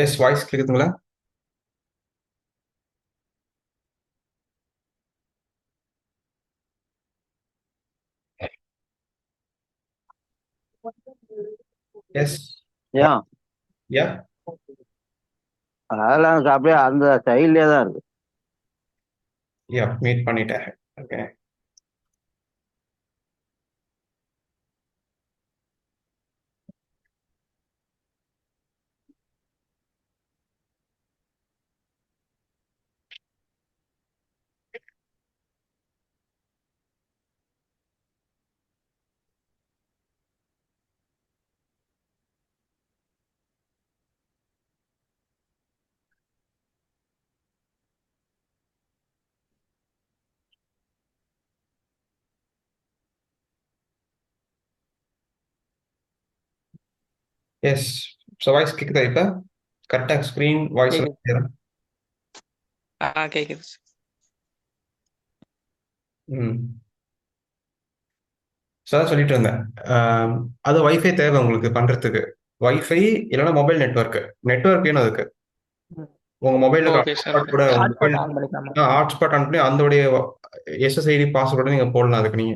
S voice கேக்குதுங்களா? S. யா யா. அதெல்லாம் எனக்கு அப்படியே அந்த ஸ்டைல்லே தான் இருக்கு. யா மீட் பண்ணிட்டேன். ஓகே. எஸ். ஸோ வாய்ஸ் கேக்குதா இப்ப? கரெக்டா ஸ்க்ரீன் வாய்ஸ் எல்லாம் கேக்குது. clear-ஆ? கேக்குது. ம். ஸோ அதான் சொல்லிட்டு இருந்தேன். அது வைஃபை தேவை உங்களுக்கு பண்றதுக்கு. வைஃபை இல்லைன்னா மொபைல் நெட்வொர்க். நெட்வொர்க் வேணும் அதுக்கு. உங்க மொபைலுக்கு ஓகே சார். ஹாட்ஸ்பாட் கூட உங்க மொபைல் ஹாட்ஸ்பாட் ஆன் பண்ணிக்கலாமா? ஹாட்ஸ்பாட் அனுப்பி அதோடைய எஸ்எஸ்ஐடி பாஸ்வேர்டு நீங்க போடலாம் அதுக்கு நீங்க.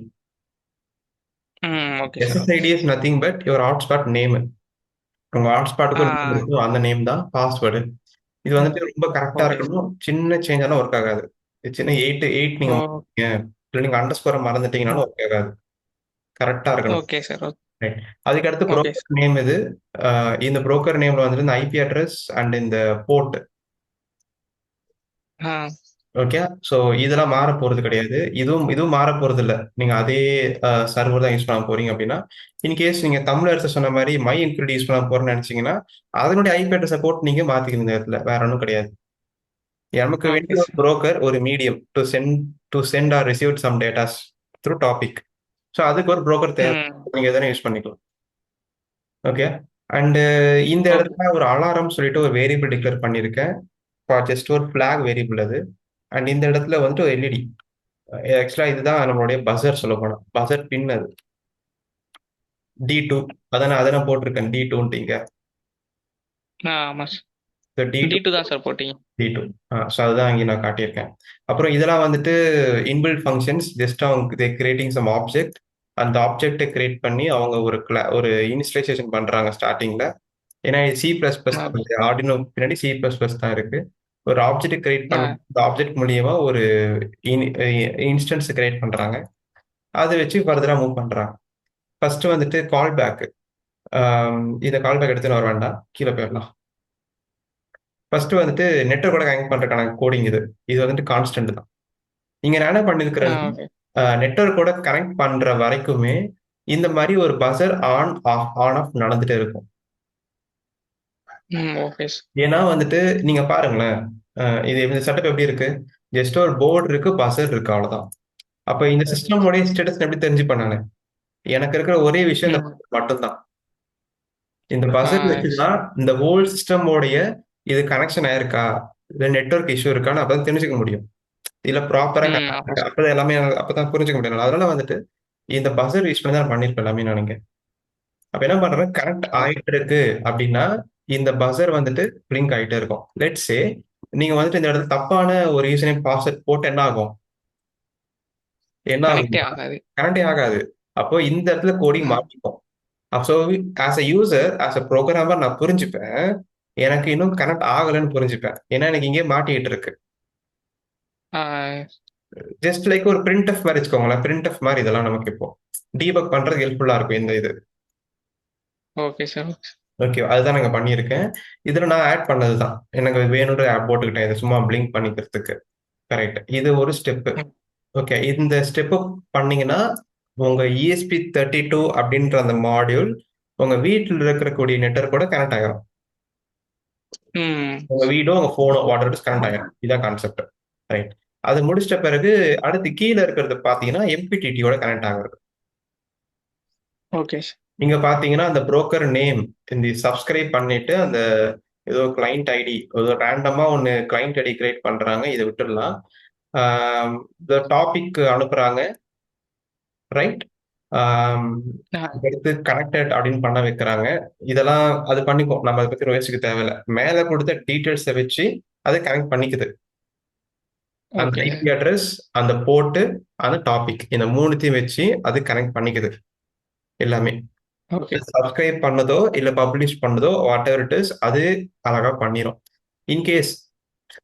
Okay sir. SSID is nothing but your hotspot name. உங்க ஹாட்ஸ்பாட்டுக்கு ஒரு நேம் இருக்கும், அந்த நேம் தான் பாஸ்வேர்டு. இது வந்துட்டு ரொம்ப கரெக்டா ஓகே. இருக்கணும். சின்ன சேஞ்ச் ஆனா ஒர்க் ஆகாது. சின்ன 8 நீங்க ஓ மறந்துட்டீங்க, இல்ல நீங்க அண்டர்ஸ்கோரை மறந்துட்டீங்கனாலும் ஒர்க் ஆகாது. கரெக்டா இருக்கணும். Okay sir. ரைட். அதுக்கு அடுத்து ஓகே புரோக்கர் சார். நேம் இது. இந்த புரோக்கர் நேம்ல வந்துட்டு இந்த ஐபி அட்ரஸ் அண்ட் இந்த போர்ட். ஆ ஓகே. ஸோ இதெல்லாம் மாற போறது கிடையாது. இதுவும் இதுவும் மாற போறது இல்ல. நீங்க அதே சர்வர் தான் யூஸ் பண்ண போறீங்க அப்படின்னா, இன்கேஸ் நீங்க தமிழரசு சொன்ன மாதிரி மை இன்க்ளூட் யூஸ் பண்ண போறேன்னு நினைச்சீங்கன்னா, அதனுடைய ஐபி அட்ரஸை போட்டு நீங்க மாத்திக்கணும் இந்த இடத்துல. வேற ஒன்றும் கிடையாது. நமக்கு ஓகே வேண்டிய ஒரு சார். புரோக்கர், ஒரு medium to send or receive some datas through topic. So அதுக்கு ஒரு புரோக்கர் தேவை. நீங்க எதனா யூஸ் பண்ணிக்கலாம். ஓகே. அண்ட் இந்த ஓகே. இடத்துல ஒரு அலாரம் சொல்லிட்டு ஒரு வேரியபிள் டிக்ளேர் பண்ணியிருக்கேன். ஜஸ்ட் ஒரு ஃபிளாக் வேரியபிள் அது. அண்ட் இந்த இடத்துல வந்துட்டு ஒரு எல்இடி. ஆக்சுவலா இதுதான் நம்மளுடைய பஸர் சொல்ல போனா. பஸர் பின் அது. D2. அதான் போட்டிருக்கேன் D2ன்ட்டீங்க. ஆமா சார். D2. D2 தான் சார் போட்டீங்க. D2. ஸோ அதுதான் இங்கே நான் காட்டியிருக்கேன். அப்புறம் இதெல்லாம் வந்துட்டு இன்பில்ட் ஃபங்க்ஷன்ஸ். ஜஸ்ட் அவங்க கிரியேட்டிங் சம் ஆப்ஜெக்ட். அந்த ஆப்ஜெக்டை கிரியேட் பண்ணி அவங்க ஒரு இனிஷியலைசேஷன் பண்றாங்க ஸ்டார்டிங்ல. ஏன்னா சி பிளஸ் பிளஸ் ஆ ஆர்டினோ பின்னாடி சி பிளஸ் பிளஸ் தான் இருக்கு. ஒரு ஆப்ஜெக்ட் கிரியேட் ஆ பண்ண அந்த ஆப்ஜெக்ட் மூலியமா ஒரு இன்ஸ்டன்ஸ் கிரியேட் பண்றாங்க. அதை வச்சு ஃபர்தரா மூவ் பண்றாங்க. ஃபர்ஸ்ட் வந்துட்டு கால் பேக். இந்த கால் பேக் எடுத்துன்னு வர வேண்டாம், கீழே போயிடலாம். ஃபர்ஸ்ட் வந்துட்டு நெட்வொர்க்கோட கனெக்ட் பண்றதுக்கான கோடிங் இது. இது வந்துட்டு கான்ஸ்டன்ட் தான். நீங்க நான் என்ன பண்ணிருக்கிறேன்னா, ஓகே. நெட்வொர்க்கோட கனெக்ட் பண்ற வரைக்குமே இந்த மாதிரி ஒரு buzzer on off on off நடந்துட்டே இருக்கும். Okay sir. ஏன்னா வந்துட்டு நீங்க பாருங்களேன், இது இந்த செட்டப் எப்படி இருக்கு? ஜஸ்ட் ஒரு போர்டு இருக்கு, பஸர் இருக்கு, அவ்வளவுதான். அப்ப இந்த சிஸ்டமோடைய ஸ்டேட்டஸ் எப்படி தெரிஞ்சுப்பேன் நானு? எனக்கு இருக்கிற ஒரே விஷயம் இந்த ம் buzzer மட்டும்தான். இந்த ஆ பஸர் வச்சுதான் இந்த ஹோல் சிஸ்டமோடைய இது கனெக்ஷன் ஆயிருக்கா, இல்ல நெட்வொர்க் இஷ்யூ இருக்கான்னு அப்பதான் தெரிஞ்சுக்க முடியும். இல்ல ப்ராப்பரா ஆமா சார். அப்பதான் எல்லாமே அப்பதான் புரிஞ்சுக்க முடியும். அதனால வந்துட்டு இந்த பஸர் யூஸ் பண்ணி தான் பண்ணிருப்பேன் எல்லாமே நான் இங்க. அப்ப என்ன பண்றேன், கனெக்ட் ஓகே. ஆயிட்டு இருக்கு அப்படின்னா இந்த பஸர் வந்துட்டு பிளிங்க் ஆயிட்டே இருக்கும். லெட்ஸ் சே நீங்க வந்துட்டு இந்த இடத்துல தப்பான ஒரு யூசர் நேம் பாஸ்வேர்ட் போட்டு என்ன ஆகும்? என்ன கனெக்டே ஆகும்னா ஆகாது. கனெக்டே ஆகாது. அப்போ இந்த இடத்துல கோடிங் ம் மாட்டிக்கும். So as a user, as a programmer நான் புரிஞ்சுப்பேன். எனக்கு இன்னும் கனெக்ட் ஆகலைன்னு புரிஞ்சுப்பேன். ஏன்னா எனக்கு இங்கே மாட்டிக்கிட்டு இருக்கு. ஆ ஜஸ்ட் லைக் ஒரு பிரிண்ட் எஃப் மாதிரி வச்சுக்கோங்களேன். பிரிண்ட் எஃப் மாதிரி இதெல்லாம் நமக்கு இப்போ டீபக் பண்றது ஹெல்ப்ஃபுல்லா இருக்கும் இந்த இது. Okay sir. ஓகே. ஓகே, அதுதான் நாங்க பண்ணியிருக்கேன். இதுல நான் ஆட் பண்ணதுதான். எனக்கு வேணுன்ற ஆப் போட்டுக்கிட்டேன் இதை சும்மா பிளிங்க் பண்ணிக்கிறதுக்கு. கரெக்ட். இது ஒரு ஸ்டெப். ம் ஓகே, இந்த ஸ்டெப் பண்ணீங்கன்னா உங்க ESP32 அப்படின்ற அந்த மாடியூல் உங்க வீட்டில் இருக்கக்கூடிய நெட்வொர்க்கோட கனெக்ட் ஆகிரும். ம் உங்க வீடோ உங்க போனோ வாட் எவர் கனெக்ட் ஆகிரும். இதான் கான்செப்ட். ரைட். அது முடிச்சிட்ட பிறகு அடுத்து கீழே இருக்கிறது பாத்தீங்கன்னா MPTT-யோட கனெக்ட் ஆகுறது. Okay sir. நீங்க பாத்தீங்கன்னா அந்த புரோக்கர் நேம் இந்த சப்ஸ்கிரைப் பண்ணிட்டு அந்த ஏதோ கிளைண்ட் ஐடி ஏதோ ரேண்டமா ஒன்னு கிளைண்ட் ஐடி கிரியேட் பண்றாங்க. இதை விட்டுடலாம். டாபிக் அனுப்புறாங்க. ரைட். ஆ, அடுத்து கனெக்டட் அப்படின்னு பண்ண வைக்கிறாங்க. இதெல்லாம் அது பண்ணிக்கும். நம்ம அதை பத்தி யோசிக்க தேவையில்ல. மேல கொடுத்த டீட்டெயில்ஸை வச்சு அதை கனெக்ட் பண்ணிக்குது. அந்த ஓகே ஐபி அட்ரஸ், அந்த போர்ட்டு, அந்த டாபிக், இந்த மூணுத்தையும் வச்சு அது கனெக்ட் பண்ணிக்குது எல்லாமே. ஓகே சப்ஸ்கிரைப் பண்ணதோ இல்ல பப்ளிஷ் பண்ணதோ வாட் எவர் இட் இஸ், அது அழகா பண்ணிரும். இன்கேஸ்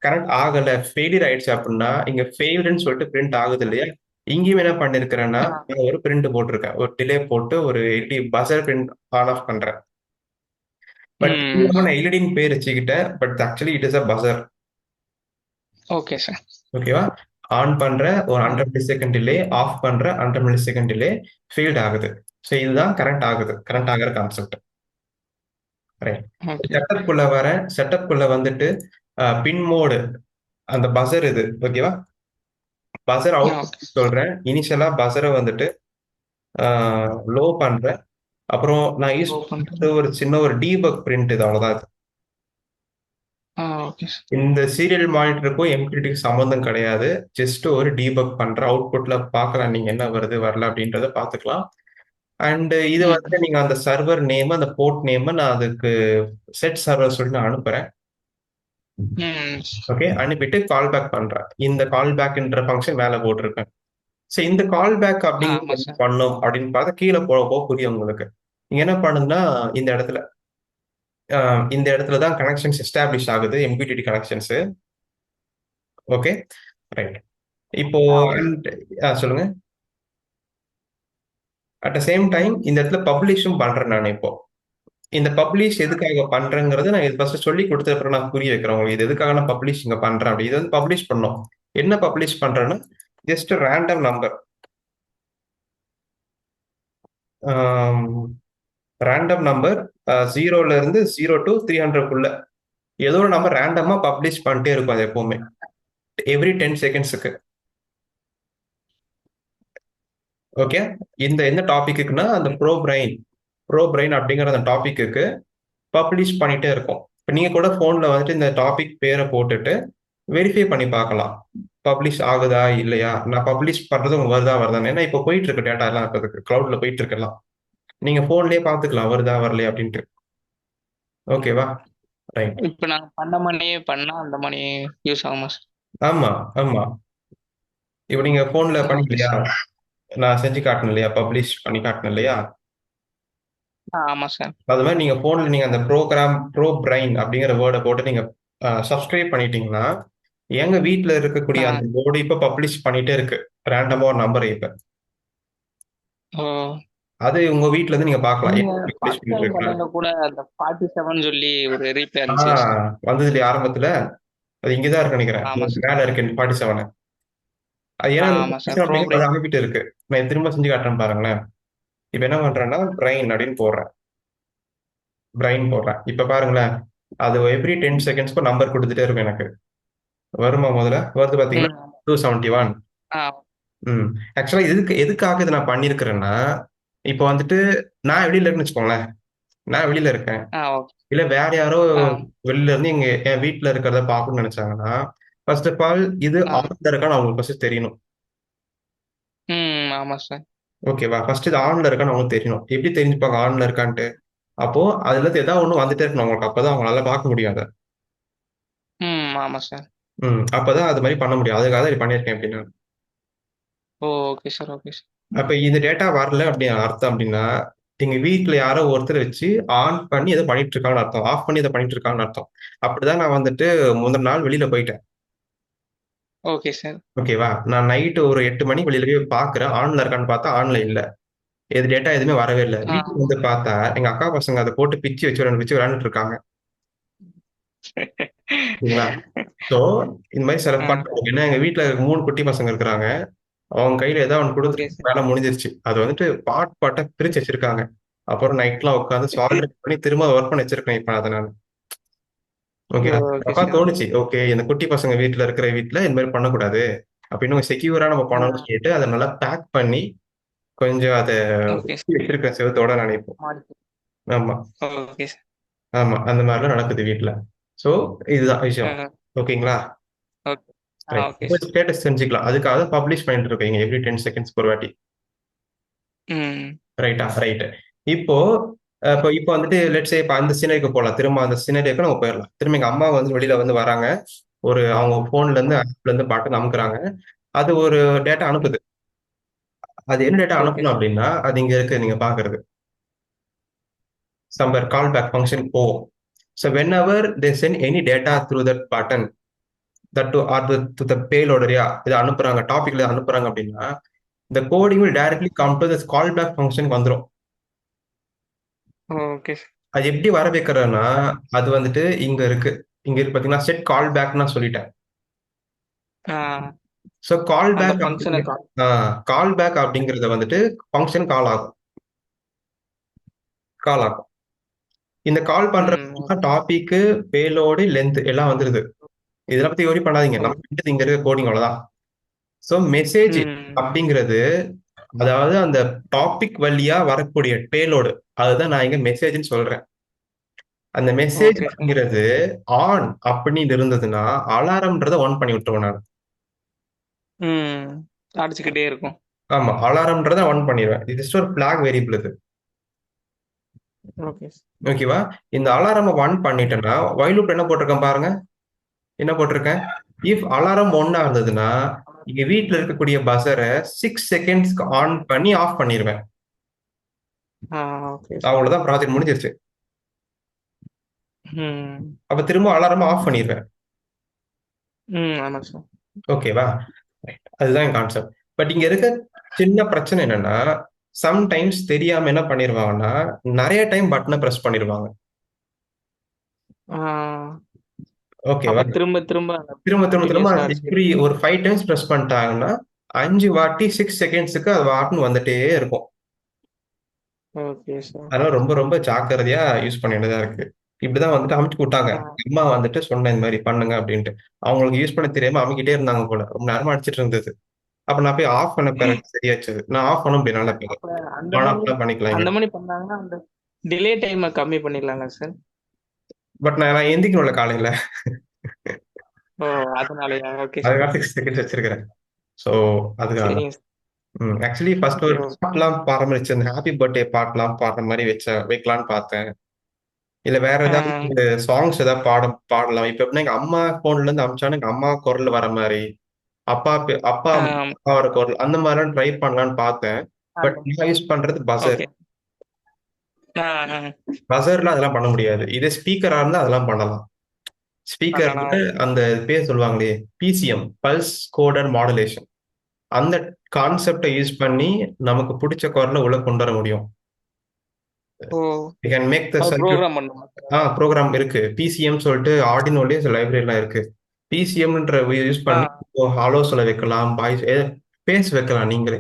கனெக்ட் ஆகல, ஃபெயிலியர் ஆயிடுச்சு அப்படின்னா இங்க ஃபெயில்டுன்னு சொல்லிட்டு பிரிண்ட் ஆகுது இல்லையா? இங்கேயும் என்ன பண்ணிருக்கிறேன்னா ஆ நான் ஒரு பிரிண்ட் போட்டிருக்கேன். ஒரு டிலே போட்டு ஒரு LED buzzer print on off பண்றேன். பட் ம் நான் எல்இடின்னு பேர் வச்சுக்கிட்டேன். But actually it is a buzzer. Okay sir ஓகேவா? ஆன் பண்ற ஒரு ஆ 100 மில்லி செகண்ட் டிலே, ஆஃப் பண்ற 100 மில்லி செகண்ட் டிலே, ஃபெயில்ட் ஆகுது. ஸோ இதுதான் கரண்ட் ஆகுது, கரண்ட் ஆகிற கான்செப்ட். ரைட். ஓகே செட்டப்குள்ள வர செட்டப்குள்ள வந்துட்டு பின் மோடு, அந்த பஸர் இது. ஓகேவா? பஸர் அவுட் ஓகே சொல்றேன். இனிஷியலா பஸரை வந்துட்டு லோ பண்றேன். அப்புறம் நான் யூஸ் ஓப்பன் பண்றது ஒரு சின்ன ஒரு டீபக் பிரிண்ட், இது அவ்வளவுதான் இது. ஓகே சார் இந்த சீரியல் மானிட்டருக்கும் எம்கியூடிக்கு சம்மந்தம் கிடையாது. ஜஸ்ட் ஒரு டீபக் பண்ற அவுட்புட்ல பார்க்கலாம் நீங்க என்ன வருது வரல அப்படின்றத பார்த்துக்கலாம். அண்ட் இது ம் வந்து நீங்க அந்த சர்வர் நேம், அந்த போர்ட் நேம் நான் அதுக்கு செட் சர்வர் சொல்லி நான் அனுப்புறேன். ம் ஓகே, அனுப்பிட்டு கால் பேக் பண்றேன். இந்த கால் பேக்ன்ற ஃபங்க்ஷன் மேல போட்டிருக்கேன். ஸோ இந்த கால் பேக் அப்படிங்கிறது ஆமாம் என்ன சார் பண்ணும் அப்படின்னு பார்த்தா கீழே போக போக புரியும் உங்களுக்கு. நீங்க என்ன பண்ணுன்னா இந்த இடத்துல இந்த இடத்துல தான் கனெக்ஷன்ஸ் எஸ்டாப்ளிஷ் ஆகுது, எம்கியூடிடி கனெக்ஷன்ஸ். Okay, right. இப்போ ஓகே சொல்லுங்க. அட் த சேம் டைம் இந்த இடத்துல பப்ளிஷும் பண்றேன் நான் இப்போ. இந்த பப்ளிஷ் எதுக்காக பண்றேங்கிறது நான் இது ஃபர்ஸ்ட் சொல்லி கொடுத்த அப்புறம் நான் புரிய வைக்கிறேன் உங்களுக்கு. இது எதுக்காக நான் பப்ளிஷ் இங்க பண்றேன் அப்படி. இது வந்து பப்ளிஷ் பண்ணோம். என்ன பப்ளிஷ் பண்றேன்னா just random number, random number 0ல இருந்து 0 to 300 ஏதோ ஒரு நம்பர் ரேண்டமா பப்ளிஷ் பண்ணிட்டே இருக்கும் அது எப்பவுமே, எவ்ரி 10 செகண்ட்ஸுக்கு. ஓகே, இந்த எந்த டாபிக்குன்னா அந்த ப்ரோ பிரைன் அப்படிங்கிற அந்த டாபிக்கு பப்ளிஷ் பண்ணிட்டே இருக்கும். இப்போ நீங்க கூட போன்ல வந்துட்டு இந்த டாபிக் பேரை போட்டுட்டு வெரிஃபை பண்ணி பார்க்கலாம், பப்ளிஷ் ஆகுதா இல்லையா. நான் பப்ளிஷ் பண்றது உங்களுக்கு வருதானே. ஏன்னா இப்போ போயிட்டு இருக்கு டேட்டா எல்லாம், இப்போ கிளவுட்ல போயிட்டு இருக்கலாம். நீங்க போன்லயே பார்த்துக்கலாம் வருதா வரலையா அப்படின்ட்டு. ஓகேவா? ரைட். இப்போ நாங்கள் பண்ண மணியே பண்ணால் அந்த மணி யூஸ் ஆகுமா சார் ஆமா, ஆமா. இப்போ நீங்க போன்ல ஓகே பண்ணீங்க, சார் நான் செஞ்சு காட்டணும் இல்லையா, பப்ளிஷ் பண்ணி காட்டணும் இல்லையா. ஆமாம் சார் அது மாதிரி நீங்க போன்ல நீங்க அந்த ப்ரோ பிரைன் அப்படிங்கிற வேர்டை போட்டு நீங்க சப்ஸ்கிரைப் பண்ணிட்டீங்கன்னா எங்க வீட்ல இருக்கக்கூடிய ஆ அந்த போர்டு இப்ப பப்ளிஷ் பண்ணிட்டே இருக்கு, ரேண்டமா ஒரு நம்பர். இப்ப ஓ அது உங்க வீட்ல இருந்து நீங்க பார்க்கலாம் நீங்க என்ன பப்ளிஷ் ஃபர்ஸ்ட் பண்ணிட்டு டைம் இருக்கு. பண்ணையில கூட அந்த 47 சொல்லி ஒரு ரீப்ளே இருந்துச்சுல சார் வந்தது இல்லையா ஆரம்பத்துல. அது இங்கதான் இருக்கு நினைக்கிறேன், ஆமா சார் மேல இருக்கு 47. அது ஏன்னா ஆமா சார் 47 ப்ரோ அப்படிங்கிறது அது அனுப்பிட்டு இருக்கு. நான் திரும்ப செஞ்சு காட்டுறேன் பாருங்களேன். இப்ப என்ன பண்றேன்னா பிரைன் அப்படின்னு போடுறேன், பிரைன் போடுறேன். இப்ப பாருங்களேன், அது எவ்ரி 10 செகண்ட்ஸ்க்கு நம்பர் கொடுத்துட்டே இருக்கும் எனக்கு. வருமா முதல்ல வருது பாத்தீங்களா, ம் 271. ஆ ம். ஆக்சுவலா எதுக்காக இதை நான் பண்ணியிருக்கிறேன்னா, இப்போ வந்துட்டு நான் வெளியில இருக்கேன்னு வச்சுக்கோங்களேன். நான் வெளியில இருக்கேன். ஓகே இல்ல வேற யாரோ ஆ வெளியில இருந்து என் வீட்ல இருக்கிறத பார்க்கணும்னு நினைச்சாங்கன்னா, ஃபர்ஸ்ட் ஆஃப் ஆல் இது ஆ ஆன்ல இருக்கான்னு அவங்களுக்கு ஃபர்ஸ்ட் தெரியணும். ம் ஆமா சார் ஓகேவா? ஃபர்ஸ்ட் இது ஆன்ல இருக்கான்னு அவங்களுக்கு தெரியணும். எப்படி தெரிஞ்சுப்பாங்க ஆன்ல இருக்கான்ட்டு? அப்போ அதுல இருந்து ஏதாவது ஒண்ணு வந்துட்டே இருக்கணும் அவங்களுக்கு. அப்பதான் அவங்களால பார்க்க முடியும் அத. ம் ஆமா சார் அப்பதான் அது மாதிரி பண்ண முடியும். அதுக்காக தான் இது பண்ணியிருக்கேன் அப்படின்னு. ஓகே சார் ஓகே சார் அப்ப இந்த டேட்டா வரல அப்படின்னு அர்த்தம் அப்படின்னா, எங்க வீட்ல யாரோ ஒருத்தர் வச்சு ஆன் பண்ணி ஏதோ பண்ணிட்டு இருக்காங்கன்னு அர்த்தம். ஆஃப் பண்ணி ஏதோ பண்ணிட்டு இருக்காங்கன்னு அர்த்தம். அப்படிதான் நான் வந்துட்டு முந்தின நாள் வெளியில போயிட்டேன். ஓகே சார் ஓகேவா? நான் நைட்டு ஒரு 8 மணிக்கு வெளியில போய் பார்க்குறேன். ஆன்ல இருக்கான்னு பார்த்தா ஆன்ல இல்ல. எது டேட்டா எதுவுமே வரவே இல்ல. ஆ வீட்டுக்கு வந்து பார்த்தா, எங்க அக்கா பசங்க அத போட்டு பிச்சு வச்சு 2 பிச்சு விளையாண்டுட்டு இருக்காங்க. சரிங்களா? ஸோ இந்த மாரி சில ஆ பண்றாங்க. ஏன்னா எங்க வீட்ல 3 குட்டி பசங்க இருக்கிறாங்க. அவங்க கையில ஏதாவது ஒண்ணு ஓகே குடுத்துட்டு சார் வேலை முடிஞ்சிருச்சு. அது வந்துட்டு பார்ட்டா பிரிச்சு வச்சிருக்காங்க. அப்புறம் நைட்லாம் உட்காந்து சால்டரிங் பண்ணி திரும்ப ஒர்க் பண்ணி வச்சிருக்கேன் இப்ப அத நானு. ஓகே. ஓகே அப்ப சார் தோணுச்சு, ஓகே இந்த குட்டி பசங்க வீட்ல இருக்கிற வீட்ல இந்த மாரி பண்ணக்கூடாது. அப்படின்னு செக்யூரா நம்ம ஆ பண்ணணும்னு சொல்லிட்டு அத நல்லா பேக் பண்ணி கொஞ்சம் அத ஓகே ஒட்டி சார் வச்சிருக்கேன் செவுத்தோட நான் இப்போ. ஆமா, ஓகே சார் ஆமா. அந்த மாரிலாம் நடக்குது வீட்ல. சோ இதுதான் விஷயம். ஆ ஓகேங்களா? Okay right. ஓகே இப்போ சார் ஸ்டேட்டஸ் தெரிஞ்சுக்கலாம். அதுக்காக தான் பப்ளிஷ் பண்ணிட்டு இருக்கீங்க எவ்ரி 10 செகண்ட்ஸ்க்கு ஒரு வாட்டி. ம். ரைட்டா? ரைட். இப்போ இப்போ வந்துட்டு லெட்ஸ் சே இப்ப அந்த சினரியோக்கு போலாம். திரும்ப அந்த சினரியோக்கு நம்ம போயிரலாம். திரும்ப எங்க அம்மா வந்து வெளியில வந்து வராங்க. அவங்க போன்ல இருந்து ஆப்ல இருந்து பாட்டுன்னு அமுக்குறாங்க. அது ஒரு டேட்டா அனுப்புது. அது என்ன டேட்டா ஓகே அனுப்பணும் சார். அப்படின்னா, அது இங்க இருக்கு நீங்க பாக்குறது. சம்வேர் கால் பேக் ஃபங்ஷன் போகும். So whenever they send any data through that button, that to the payload area இதை அனுப்புறாங்க, டாபிக்ல அனுப்புறாங்க அப்படின்னா, the coding will directly come to this callback function வந்துரும். Okay sir. அது எப்படி வர வைக்கிறதுன்னா, அது வந்துட்டு இங்க இருக்கு. இங்க இருக்கு பாத்தீங்கன்னா, செட் கால் பேக் நான் சொல்லிட்டேன். ஆ, ஸோ கால் அந்த பேக் ஃபங்க்ஷனை அப்படிங்க கால் பேக் அப்படிங்கறத வந்துட்டு ஃபங்க்ஷன் கால் ஆகும். இந்த கால் பண்ற ம். டாபிக், பேலோடு, லென்த் எல்லாம் வந்துருது. இதெல்லாம் பத்தி worry பண்ணாதீங்க. நம்ம கிட்ட இங்க இருக்க கோடிங் அவ்வளவுதான். ஸோ மெசேஜ் ம். அப்படிங்கிறது, அதாவது அந்த டாபிக் வழியா வரக்கூடிய பேலோடு, அதுதான் நான் இங்க மெசேஜ்னு சொல்றேன். அந்த மெசேஜ் ஓகே சார். அப்படிங்கிறது ஆன் அப்படின்னு இருந்ததுன்னா அலாரம்ன்றத ஆன் பண்ணி விட்டுருவேன் நான். ம். அடிச்சுக்கிட்டே இருக்கும். ஆமா, அலாரம்ன்றத ஆன் பண்ணிடுவேன். இது ஜஸ்ட் ஒரு பிளாக் வேரியபிள் இது. Okay sir. ஓகேவா? இந்த அலாரம் ஆன் பண்ணிட்டேன்னா வைல் லூப் என்ன போட்டிருக்கேன் பாருங்க. என்ன போட்டிருக்கேன்? இஃப் அலாரம் ஒன்னா இருந்ததுன்னா இங்க வீட்ல இருக்கக்கூடிய பஸரை 6 செகண்ட்ஸ்க்கு ஆன் பண்ணி ஆஃப் பண்ணிடுவேன். ஆ, ஓகே சார். அவ்வளவுதான், ப்ராஜெக்ட் முடிஞ்சிருச்சு. ம். அப்ப திரும்ப அலாரம் ஆஃப் பண்ணிடுவேன். ம். ஆமாம் சார். ஓகேவா? அதுதான் என் கான்செப்ட். பட் இங்க இருக்க சின்ன பிரச்சனை என்னன்னா, சம்டைம்ஸ் தெரியாம என்ன பண்ணிருவாங்கன்னா, நிறைய டைம் பட்டனை பிரஸ் பண்ணிருவாங்க. ஆ, ஓகேவா? அப்ப திரும்ப திரும்ப திரும்ப திரும்ப திரும்ப கண்டினியூஸா அடிச்சுக்கிட்டு. இப்படி ஒரு 5 டைம்ஸ் பிரஸ் பண்ணிட்டாங்கன்னா 5 வாட்டி 6 செகண்ட்ஸுக்கு அது வாட்டுன்னு வந்துட்டே இருக்கும். Okay sir. அதனால ரொம்ப ரொம்ப ஜாக்கிரதையா யூஸ் பண்ண வேண்டியதா இருக்கு. இப்படிதான் வந்துட்டு அமுக்கி விட்டாங்க. ஆ. அம்மா வந்துட்டு சொன்னேன் இந்த மாதிரி பண்ணுங்க அப்படின்ட்டு. அவங்களுக்கு யூஸ் பண்ண தெரியாம அமுக்கிட்டே இருந்தாங்க போல. ரொம்ப நேரமா அடிச்சிட்டு இருந்தது. அப்ப நான் போய் ஆஃப் பண்ண பிறகு சரியாச்சு. நான் ஆஃப் பண்ண முடியல பிறகு. அப்ப அந்த ஆன் மணி ஆஃப்லாம் பண்ணிக்கலாம் இங்க. அந்த மணி பண்ணாங்கன்னா அந்த டிலே டைமை கம்மி பண்ணிடலாம்ல சார்? பட் நான் நான் எந்திக்கணும்ல காலையில. ஓ, அதனாலயா? Okay sir. அதுக்காக 6 செகண்ட்ஸ் வச்சிருக்கிறேன். ஸோ அதுக்காக தான். சரிங்க சார். ஆக்சுவலி ஃபர்ஸ்ட் ஓகே ஒரு ஓகே. பாட்டுலாம் ஆரம்பிச்சு இந்த ஹாப்பி பர்த்டே பாட்டுலாம் பாடுற மாதிரி வைக்கலான்னு பார்த்தேன். இல்ல வேற ஆ, ஏதாவது சாங்ஸ் ஏதாவது பாடலாம். இப்ப எப்படின்னா எங்க அம்மா போன்ல இருந்து அமிச்சாலும் எங்க அம்மா குரல் வர மாதிரி, அப்பா ஆ, அப்பாவோட குரல் அந்த மாதிரிலாம் ட்ரை பண்ணலான்னு பார்த்தேன். பட் அந்த நான் யூஸ் பண்றது பசர். ஓகே. ஆ, ஆ, பசர்ல அதெல்லாம் பண்ண முடியாது. இதே ஸ்பீக்கரா இருந்தா அதெல்லாம் பண்ணலாம். பண்ணலாம். ஸ்பீக்கர்ல அந்த பேர் சொல்லுவாங்களே, பிசிஎம், பல்ஸ் கோடர் மாடுலேஷன், அந்த கான்செப்டை யூஸ் பண்ணி நமக்கு பிடிச்ச குரலை உள்ள கொண்டு வர முடியும். ஓ, யூ கேன் மேக் த அது சர்க்யூட். ப்ரோக்ராம் பண்ணுமா சார்? ப்ரோக்ராம் இருக்கு. பிசிஎம் சொல்லிட்டு ஆர்டினோலயே சில லைப்ரரிலாம் இருக்கு. பிசிஎம்ன்ற யூஸ் ஆ, பண்ணி ஹாலோ சொல்ல வைக்கலாம், பாய்ஸ் பேஸ் வைக்கலாம் நீங்களே.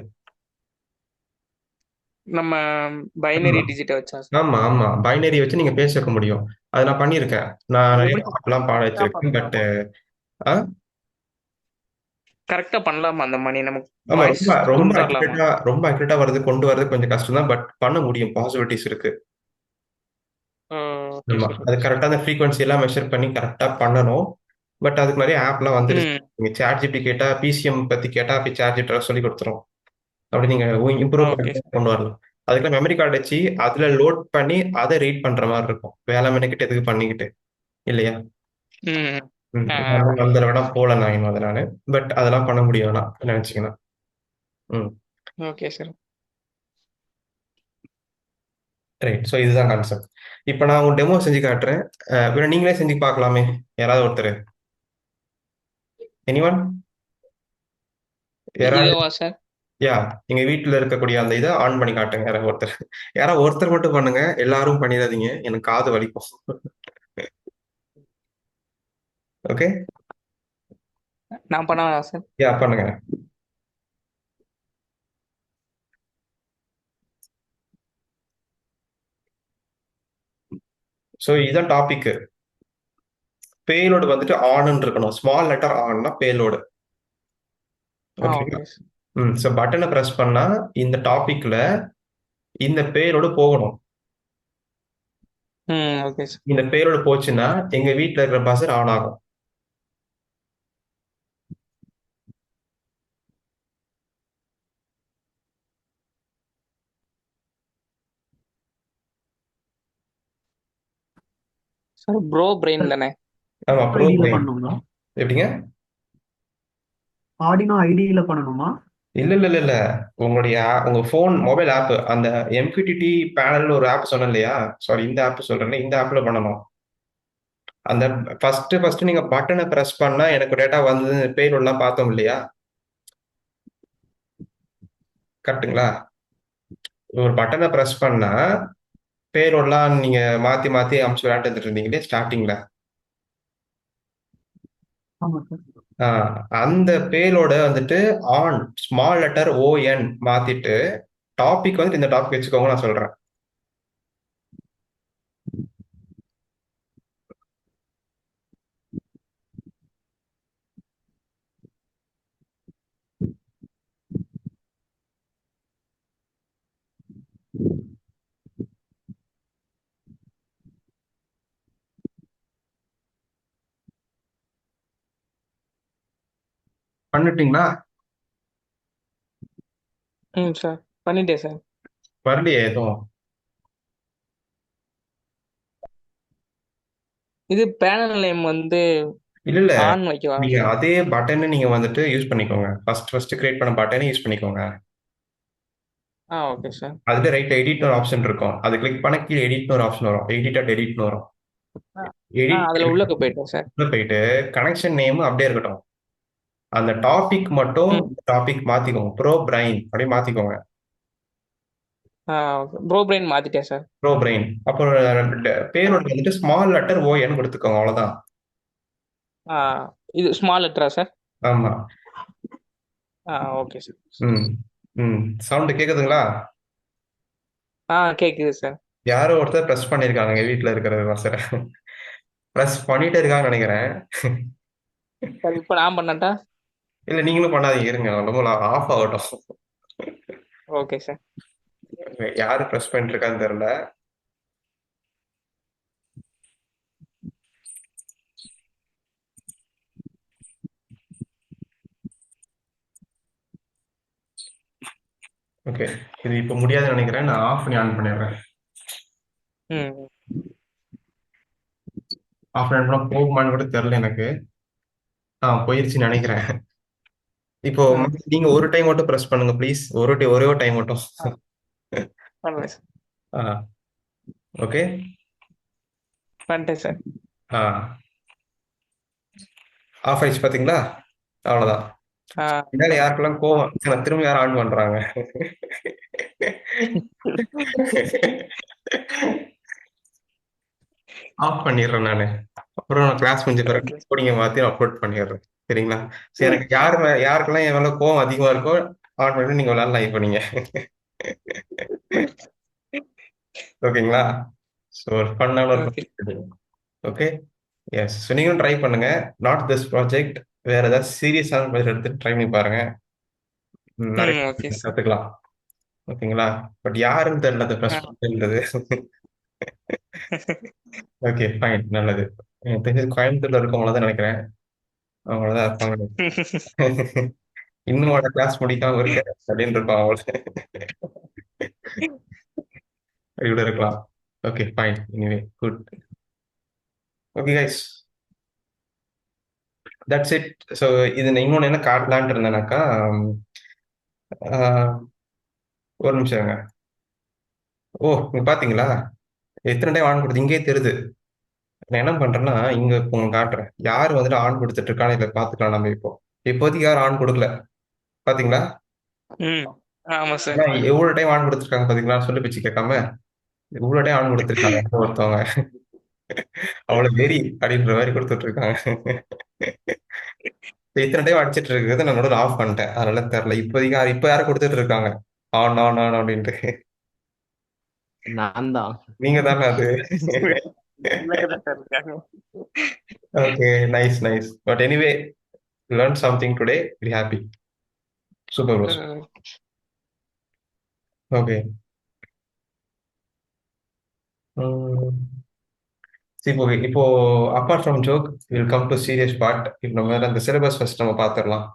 நம்ம பைனரி ஆமா டிஜிட்டை வச்சா சார்? ஆமா ஆமா, பைனரி வச்சு நீங்க பேச வைக்க முடியும். அதை நான் பண்ணியிருக்கேன். நான் அது நிறைய எப்படி பாட்டெல்லாம் பாட கரெக்டா வச்சிருக்கேன். பட் பண்ணலாமா? ஆ கரெக்டா பண்ணலாமா அந்த மணி நமக்கு? ஆமா, வாய்ஸ் ரொம்ப ரொம்ப டோன் தரலாமா? அக்யூரேட்டா கொண்டு வரது கொஞ்சம் கஷ்டம் தான். பட் பண்ண முடியும். பாசிபிலிட்டிஸ் இருக்கு. ஓகே ஆமா, சார். அது ஓகே சார். கரெக்டா அந்த ஃப்ரீக்வன்சி எல்லாம் மெஷர் பண்ணி கரெக்டா பண்ணணும். பட் அதுக்கு நிறைய ஆப்லாம் வந்துருச்சு. ம். நீங்க சாட் ஜிபிடி கேட்டா, பிசிஎம் பத்தி கேட்டா அப்படி சாட் ஜிபிடி சொல்லி கொடுத்துரும். அப்படி நீங்க இம்ப்ரூவ் ஓகே பண்ணி சார். கொண்டு வரலாம். அதுக்கு மெமரி கார்டு வச்சு அதுல லோட் பண்ணி அதை ரீட் பண்ற மாதிரி இருக்கும். வேலை மெனக்கிட்டு எதுக்கு பண்ணிக்கிட்டு இல்லையா? ம். ஆ, அந்த வேணா போல நான் இன்னும் அதை நானு. பட் அதெல்லாம் பண்ண முடியும் நான் நினைச்சீங்கன்னா. ம் ஓகே சார். ரைட். ஸோ இதுதான் கான்செப்ட். இப்போ நான் உங்க டெமோ செஞ்சு காட்டுறேன். வேணா நீங்களே செஞ்சு பார்க்கலாமே, யாராவது ஒருத்தர். எனிவன்? யாராவது? இதுவா சார்? யா, எங்க வீட்டுல இருக்கக்கூடிய அந்த இதை ஆன் பண்ணி காட்டுங்க. யாராவது ஒருத்தர் மட்டும் பண்ணுங்க. எல்லாரும் பண்ணிடாதீங்க, எனக்கு காது வலிக்கும். ஓகே. நான் பண்ணவா சார்? யா, பண்ணுங்க. ஸோ இதுதான் டாபிக். பேலோடு வந்துட்டு ஆன் இருக்கணும். ஸ்மால் லெட்டர் ஆன்னா பேலோடு. ஆ, ஓகேங்களா? Okay sir. ஸோ பட்டனை பிரஸ் பண்ணா இந்த டாபிக்ல இந்த பேலோடு போகணும். ம். Okay sir. இந்த பேலோடு போச்சுன்னா எங்க வீட்டுல இருக்கிற பஸ்ஸர் ஆன் ஆகும். சார் ப்ரோ பிரெயின் தானே? ஆமா, ப்ரோ ஐடியில பிரெயின். பண்ணணுங்களா? எப்படிங்க? ஆர்டினோ ஐடியில பண்ணணுமா? இல்ல இல்ல இல்ல இல்ல. உங்க ஃபோன் மொபைல் ஆப், அந்த MQTT பேனல் ஒரு ஆப் சொன்னேன் இல்லையா? சாரி, இந்த ஆப் சொல்றேன், இந்த ஆப்ல பண்ணணும். அந்த ஃபர்ஸ்ட் நீங்க பட்டனை பிரஸ் பண்ணா எனக்கு டேட்டா வந்து பேரோடலாம் பார்த்தோம் இல்லையா? கரெக்ட்டுங்களா? ஒரு பட்டனை பிரஸ் பண்ணா பேரோடலாம் நீங்க மாத்தி மாத்தி அமைச்சு விளையாட்டு இருந்துட்டு இருந்தீங்களே ஸ்டார்டிங்ல. ஆமா சார். அந்த பேரோட வந்துட்டு ஆன் ஸ்மால் லெட்டர் ON மாத்திட்டு டாபிக் வந்து இந்த டாபிக் வச்சுக்கோங்க நான் சொல்றேன். பண்ணிட்டீங்களா? சார் பண்ணிட்டேன் சார். வரலையே எதுவும். இது பேனல் நேம் வந்து இல்ல இல்ல, ஆன் வைக்கவா நீங்க சார்? அதே பட்டனை நீங்க வந்துட்டு யூஸ் பண்ணிக்கோங்க. ஃபர்ஸ்ட் கிரியேட் பண்ண பட்டனை யூஸ் பண்ணிக்கோங்க. Okay sir. அதுல ரைட்ல எடிட்னு ஒரு ஆப்ஷன் இருக்கும். அது கிளிக் பண்ண கீழே எடிட்னு ஒரு ஆப்ஷன் வரும். எடிட் அட் எடிட்னு வரும். ஆ அதுல எடிட் உள்ளக்க போயிட்டேன் சார். போயிட்டு கனெக்ஷன் நேம் அப்படியே இருக்கட்டும். அந்த டாபிக் மட்டும் ம் டாபிக் மாத்திக்கோங்க. ப்ரோ பிரைன் அப்படியே மாத்திக்கோங்க. ப்ரோ பிரெயின் மாத்திட்டேன் சார். Bro brain. அப்புறம் ஆ பேரோட வந்துட்டு ஸ்மால் லெட்டர் ON கொடுத்துக்கோங்க, அவ்வளவுதான். ஆ, இது ஸ்மால் லெட்டரா சார்? ஆமா. Okay sir. ம் ம் சவுண்ட் கேக்குதுங்களா? கேக்குது சார். யாரோ ஒருத்தர் ப்ரெஸ் பண்ணிருக்காங்க எங்க வீட்ல இருக்கிற வாசரை. ப்ரெஸ் பண்ணிட்டே இருக்காங்கன்னு நினைக்கிறேன். சார் இப்போ நான் பண்ணட்டா? இல்ல, நீங்களும் பண்ணாதீங்க, இருங்க, நம்ம ஆஃப் ஆகட்டும். Okay sir. யாரு ப்ரெஸ் பண்ணிட்டு இருக்கான்னு தெரியல. ஓகே, இது இப்போ முடியாதுன்னு நினைக்கிறேன். நான் ஆஃப் பண்ணி ஆன் பண்ணிடுறேன். ம் ஆஃப் பண்ணி பண்ணா போகுமான்னு கூட தெரியல எனக்கு. போயிருச்சுன்னு நினைக்கிறேன். இப்போ ம் நீங்க ஒரு டைம் மட்டும் ப்ரெஸ் பண்ணுங்க ப்ளீஸ். ஒரே ஒரு டைம் மட்டும். ஆ, பண்ணுறேன் சார். ஆ ஓகே. பண்ணிட்டேன் சார். ஆ ஆஃப் ஆயிடுச்சு பாத்தீங்களா? அவ்வளவுதான். ஆ இதனால யாருக்கெல்லாம் கோவம் நான் திரும்ப யாரும் ஆன் பண்றாங்க. ஆஃப் பண்ணிடுறேன் நானு. அப்புறம் நான் கிளாஸ் முடிஞ்ச பிறகு ஓகே. கோடிங்க மாத்தி அப்லோட் பண்ணிடுறேன். சரிங்களா? சரி, எனக்கு யாருக்கெல்லாம் என் மேல கோவம் அதிகமா இருக்கோ ஆன் பண்ணி நீங்க விளையாடலாம் இப்போ நீங்க. ஓகேங்களா? ஸோ ஒரு ஃபன்னான ஒரு ஓகே. ஓகே. எஸ், ஸோ நீங்களும் ட்ரை பண்ணுங்க. நாட் திஸ் ப்ராஜெக்ட், வேற ஏதாவது சீரியஸான ப்ராஜெக்ட் எடுத்து ட்ரை பண்ணி பாருங்க. நிறைய ஓகே சார். கத்துக்கலாம். ஓகேங்களா? பட் யாருன்னு தெரியல அந்த ஆ ப்ரெஸ் பண்றது. ஓகே ஃபைன், நல்லது. எனக்கு தெரிஞ்சது கோயம்புத்தூர்ல இருக்கவங்கள தான் நினைக்கிறேன். அவங்களதான் இருப்பாங்க. இன்னும் அவட கிளாஸ் முடிக்காம இருக்க அப்படின்னு இருப்பான் அவள. இப்படி இருக்கலாம். Okay fine, anyway good. Okay guys, that's it. So இது நான் இன்னொன்று என்ன காட்டலான்ட்டு இருந்தேனாக்கா, ஆஹ், ஒரு நிமிஷம் இருங்க. ஓ, இங்க பாத்தீங்களா எத்தனை டைம் ஆன் கொடுத்து இங்கே தெரியுது. நான் என்ன பண்றேன்னா இங்க இப்போ உங்களுக்கு காட்டுறேன். யார் வந்துட்டு ஆன் கொடுத்துட்டு இருக்கான்னு இதில் பார்த்துக்கலாம் நம்ம. இப்போதைக்கு யாரும் ஆன் கொடுக்கல, பாத்தீங்களா? ம் ஆமா சார். ஆனா எவ்வளவு டைம் ஆன் கொடுத்துருக்காங்க பாத்தீங்களா? சொல்லி பிச்சு கேட்காம இவ்வளவு டைம் ஆன் கொடுத்துருக்காங்க ஒருத்தவங்க. அவ்வளவு வெறி அப்படின்ற மாதிரி கொடுத்துட்டு இருக்காங்க. இப்ப இத்தனை டைம் அடிச்சிட்டு இருக்கிறது நான் நடுவில் ஆஃப் பண்ணிட்டேன், அதனால தெரியல. இப்ப யாரும் கொடுத்துட்டு இருக்காங்க ஆன் ஆன் ஆன் அப்படின்ட்டு. நான் தான். நீங்க தானே அது. இல்லைங்க சார் இருக்காங்க. Okay, nice nice. But anyway, learn something today, very happy. Super bros. Hmm, okay. இப்போ இப்போ apart from joke will come to serious part. இப்போ நம்ம வேற அந்த சிலபஸ் ஃபர்ஸ்ட் நம்ம பார்த்துடலாம்.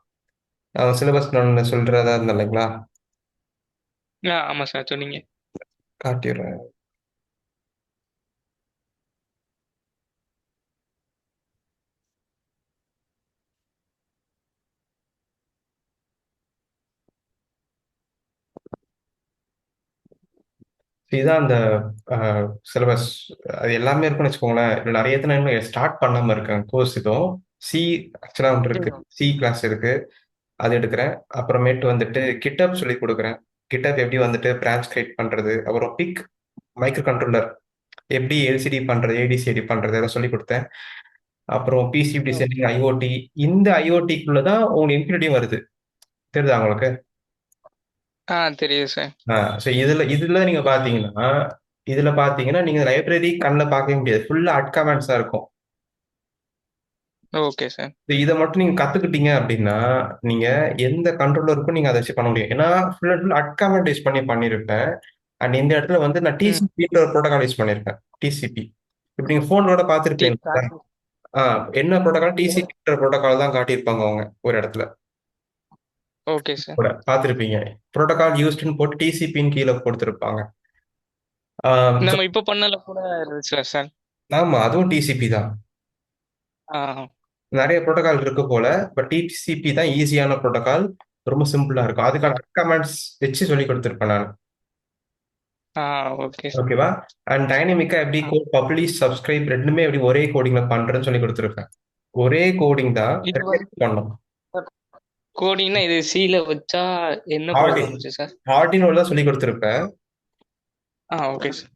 சிலபஸ் நான் சொல்றதா இருந்தேன் இல்லைங்களா? ஆமா சார் சொன்னீங்க. காட்டிடுறேன். இதுதான் அந்த சிலபஸ். அது எல்லாமே இருக்குன்னு வச்சுக்கோங்களேன். இதுல நிறைய இன்னும் ஸ்டார்ட் பண்ணாம இருக்கேன் கோர்ஸ். இதுவும் சி ஆக்சுவலா ஒன்று இருக்கு. சி கிளாஸ் இருக்கு, அது எடுக்கிறேன். அப்புறமேட்டு வந்துட்டு கிட்டப் சொல்லி கொடுக்குறேன். கிட்டப் எப்படி வந்துட்டு பிரான்ச் கிரியேட் பண்றது, அப்புறம் பிக் மைக்ரோ கண்ட்ரோலர் எப்படி எல்சிடி பண்றது, ஏடிசிடி பண்றது, அதை சொல்லி கொடுத்தேன். அப்புறம் பிசிபி டிசைனிங், ஐஓடி. இந்த ஐஓடிக்குள்ள தான் உங்களுக்கு இன்ஃபினிட்டியும் வருது. தெரியுதா உங்களுக்கு? தெரியுது சார். ஸோ இதுல நீங்க பாத்தீங்கன்னா, நீங்க லைப்ரரி கண்ணில் பார்க்கவே முடியாது. ஃபுல்லா அட்கமெண்ட்ஸா இருக்கும். Okay sir. இதை மட்டும் நீங்க கத்துக்கிட்டீங்க அப்படின்னா, நீங்க எந்த கண்ட்ரோலருக்கும் நீங்க அதை வச்சு பண்ண முடியும். ஏன்னா ஃபுல் அண்ட் ஃபுல் அட்கமெண்ட் யூஸ் பண்ணியிருப்பேன். அண்ட் இந்த இடத்துல வந்து நான் டிசிபின்ற ஒரு ப்ரோட்டோகால் யூஸ் பண்ணியிருப்பேன். டிசிபி இப்ப நீங்க போனோட பார்த்துருப்பீங்க. என்ன ப்ரோட்டோகால்? டிசிபின்ற ப்ரோட்டோகால் தான் காட்டியிருப்பாங்க அவங்க ஒரு இடத்துல. Okay sir. கூட பார்த்துருப்பீங்க. ப்ரோட்டோகால் யூஸ்டுன்னு போட்டு டிசிபின்னு கீழே கொடுத்துருப்பாங்க. நம்ம இப்ப பண்ணல கூட இருந்துச்சுல சார். ஆமா, அதுவும் டிசிபி தான். நிறைய ப்ரோட்டோகால் இருக்கு போல, பட் டிசிபி தான் ஈஸியான ப்ரோட்டோகால். ரொம்ப சிம்பிளா இருக்கும். அதுக்கான கமெண்ட்ஸ் வச்சு சொல்லி கொடுத்துருப்பேன் நான். ஓகே ஓகேவா? அண்ட் டைனமிக்கா எப்படி கோட் பப்ளிஷ் சப்ஸ்கிரைப் ரெண்டுமே எப்படி ஒரே கோடிங்ல பண்றேன்னு சொல்லி கொடுத்துருப்பேன். ஒரே கோடிங் தான் இது வந்து பண்ணணும். கோடிங்னா இது சில வச்சா என்ன ப்ரோக்ராம் வச்சு சார்? ஆர்டினோல தான் சொல்லி கொடுத்துருப்பேன். Okay sir.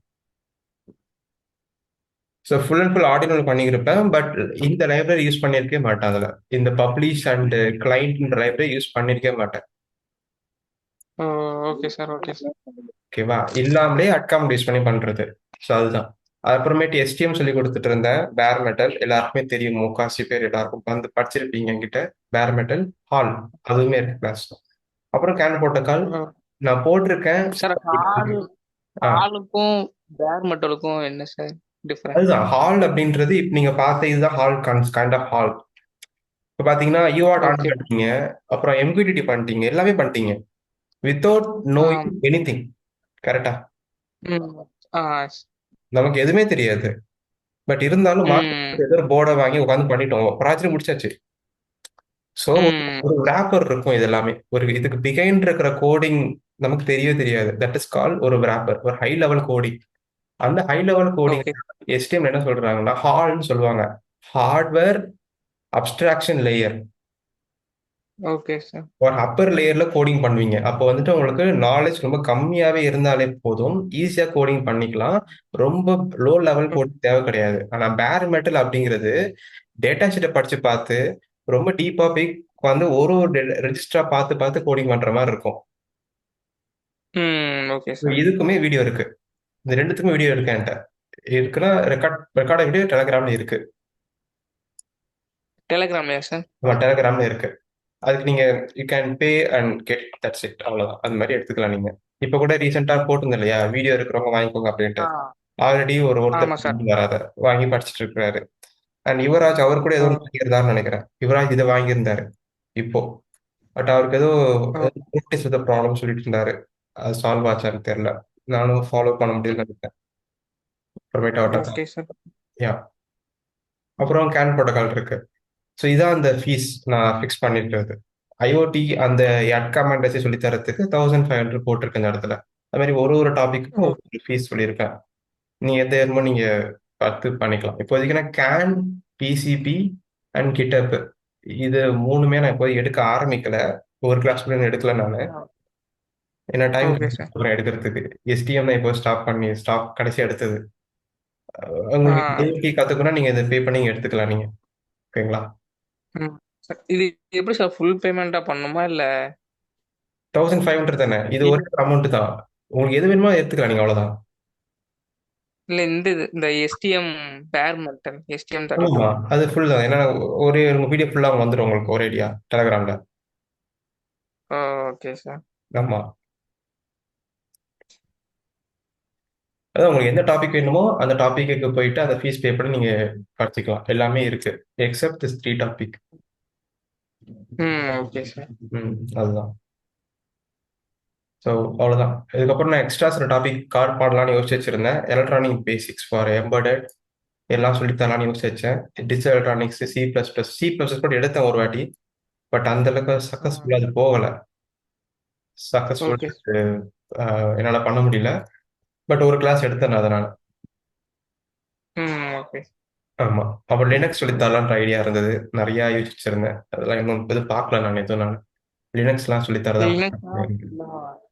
So full and full ஆர்டினோல பண்ணியிருப்பேன். பட் இந்த லைப்ரரி யூஸ் பண்ணியிருக்கவே மாட்டேன். அதில் இந்த publish and client library use பண்ணியிருக்கவே மாட்டேன். Okay sir. Okay sir. ஓகேவா? இல்லாமலே அட்காமெண்ட் யூஸ் பண்ணி பண்றது. ஸோ அதுதான். அப்புறமேட்டு எஸ்டிஎம் சொல்லி கொடுத்துட்டு இருந்தேன். பேர் மெட்டல் எல்லாருக்குமே தெரியும், முக்காசி பேர் எல்லாருக்கும் வந்து படிச்சிருப்பீங்க என்கிட்ட. பேர் மெட்டல் ஹால் அதுவுமே இருக்கு கிளாஸ். அப்புறம் கேன் ப்ரோட்டோகால் நான் போட்டிருக்கேன் சார். ஹாலுக்கும் பேர் மெட்டலுக்கும் என்ன சார் டிஃபரன்ஸ்? அதுதான் ஹால் அப்படின்றது. இப்ப நீங்க பார்த்த இதுதான் ஹால் கைண்ட் ஆஃப் ஹால். இப்ப பாத்தீங்கன்னா யூஆர்ட் ஆன் பண்ணிட்டீங்க, அப்புறம் எம்கியூடிடி பண்ணிட்டீங்க, எல்லாமே பண்ணிட்டீங்க வித்தவுட் நோயிங் எனிதிங். கரெக்டா? நமக்கு எதுவுமே தெரியாது. பட் இருந்தாலும் ஏதோ போர்டை வாங்கி உட்காந்து பண்ணிட்டோம், ப்ராஜெக்ட் முடிச்சாச்சு. ஸோ ஒரு wrapper இருக்கும். இது எல்லாமே ஒரு இதுக்கு பிஹைண்ட் இருக்கிற கோடிங் நமக்கு தெரியவே தெரியாது. தட் இஸ் கால் ஒரு wrapper, ஒரு ஹை லெவல் கோடிங். அந்த ஹை லெவல் கோடிங் HTML என்ன சொல்றாங்கன்னா ஹால்னு சொல்லுவாங்க. Hardware abstraction layer. Okay sir. ஒரு அப்பர் லேயர்ல கோடிங் பண்ணுவீங்க. அப்போ வந்துட்டு உங்களுக்கு நாலேஜ் ரொம்ப கம்மியாவே இருந்தாலே போதும், ஈஸியா கோடிங் பண்ணிக்கலாம். ரொம்ப லோ லெவல் கோடிங் தேவை கிடையாது. ஆனா பேர் மெட்டல் அப்படிங்கிறது டேட்டா ஷீட்டை படிச்சு பார்த்து ரொம்ப டீப்பா போய் வந்து ஒரு ரெஜிஸ்டரா பார்த்து பார்த்து கோடிங் பண்ற மாதிரி இருக்கும். Okay sir. இதுக்குமே வீடியோ இருக்கு. இந்த ரெண்டுத்துக்குமே வீடியோ இருக்கு என்கிட்ட. இருக்குன்னா ரெக்கார்ட் வீடியோ டெலகிராம்ல இருக்கு. டெலகிராம்லயா சார்? டெலகிராம்ல இருக்கு. அதுக்கு நீங்க you can pay and get that's it. அவ்வளவுதான். அது மாதிரி எடுத்துக்கலாம் நீங்க. இப்ப கூட ரீசெண்டா போட்டுங்க இல்லையா, வீடியோ இருக்கிறவங்க வாங்கிக்கோங்க அப்படின்ட்டு. ஆல்ரெடி ஒருத்தர் வராத வாங்கி படிச்சுட்டு இருக்கிறாரு. அண்ட் யுவராஜ் அவர் கூட ஏதோ வாங்கியிருந்தாருன்னு நினைக்கிறேன். யுவராஜ் இதை வாங்கியிருந்தாரு இப்போ. பட் அவருக்கு ஏதோ நோட்டீஸ் வித் ப்ராப்ளம் சொல்லிட்டு இருந்தாரு. அது சால்வ் ஆச்சான்னு தெரியல. நானும் ஃபாலோ பண்ண முடியும்னு நினைக்கிறேன். யா. அப்புறம் கேன் ப்ரோட்டோகால் இருக்கு. ஸோ இதான் அந்த ஃபீஸ் நான் ஃபிக்ஸ் பண்ணிருக்கிறது. ஐஓடி அந்த அட்காமெண்ட் வச்சு சொல்லி தரத்துக்கு 1500 போட்டிருக்கு இந்த இடத்துல. அது மாதிரி ஒரு டாபிக்கும் ஒரு ஃபீஸ் சொல்லியிருக்கேன். நீங்க எந்த இடமோ நீங்க பார்த்து பண்ணிக்கலாம். இப்போதைக்கு நான் கேன், பிசிபி அண்ட் கிட்டப் இது மூணுமே நான் இப்போதைக்கு எடுக்க ஆரம்பிக்கல. ஒரு கிளாஸ் கூட எடுக்கல நான். என்ன டைம் எடுக்கிறதுக்கு எஸ்டிஎம் தான் இப்போ ஸ்டாப் கடைசி எடுத்தது. உங்களுக்கு கத்துக்கணும், நீங்க இதை பே பண்ணி எடுத்துக்கலாம் நீங்க. ஓகேங்களா? இது எப்படி சார் ஃபுல் பேமெண்டா பண்ணுமா இல்ல 1500 தானே? இது ஒரு அமௌண்ட் தான். உங்களுக்கு எது வேணுமோ எடுத்துக்கலாம் நீங்க, அவ்வளவுதான். இல்ல இந்த எஸ்டிஎம் பேர் மெட்டல் எஸ்டிஎம் தான். ஆமா, அது ஃபுல் தான். ஏன்னா ஒரு வீடியோ ஃபுல்லா வந்துடும் உங்களுக்கு ஒரு ஐடியா டெலகிராம்ல. Okay sir. ஆமா, அதான் உங்களுக்கு எந்த டாபிக் வேணுமோ அந்த டாபிக்கு போயிட்டு அதை ஃபீஸ் பே பண்ணி நீங்க படிச்சுக்கலாம். எல்லாமே இருக்கு accept this 3 topic. Okay sir. அதுதான். ஸோ அவ்வளோதான். இதுக்கப்புறம் நான் எக்ஸ்ட்ரா சில டாபிக் கார்ட் பாடலாம்னு யோசிச்சு வச்சிருந்தேன். எலக்ட்ரானிக் பேசிக்ஸ் ஃபார் எம்பெடட் எல்லாம் சொல்லித்தரலாம்னு யோசிச்சு வச்சேன். டிஜிட்டல் எலக்ட்ரானிக்ஸ், C++, கூட எடுத்தேன் ஒரு வாட்டி. பட் அந்த அளவுக்கு சக்ஸஸ்ஃபுல்லாக அது போகலை. சக்ஸஸ்ஃபுல் என்னால் பண்ண முடியல. பட் ஒரு கிளாஸ் எடுத்தேன் அதனால. ஓகே. ஆமா. அப்புறம் லினக்ஸ் சொல்லித்தரலான்ற ஐடியா இருந்தது. நிறைய யோசிச்சிருந்தேன். அதெல்லாம் இன்னும் எதுவும் பார்க்கல நான் எதுவும் நான். லினக்ஸ்லாம் சொல்லித்தரதா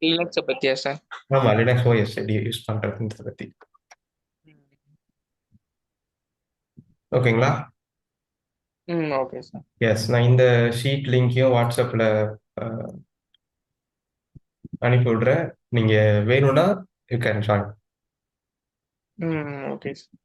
லினக்ஸை பத்தியா சார்? ஆமா, லினக்ஸ் ஓஎஸ் எப்படி யூஸ் பண்றதுன்றத பத்தி. ஓகேங்களா? Okay sir. எஸ், நான் இந்த ஷீட் லிங்கையும் வாட்ஸ்அப்ல அனுப்பி விடுறேன். நீங்க வேணும்னா you can join. Okay sir.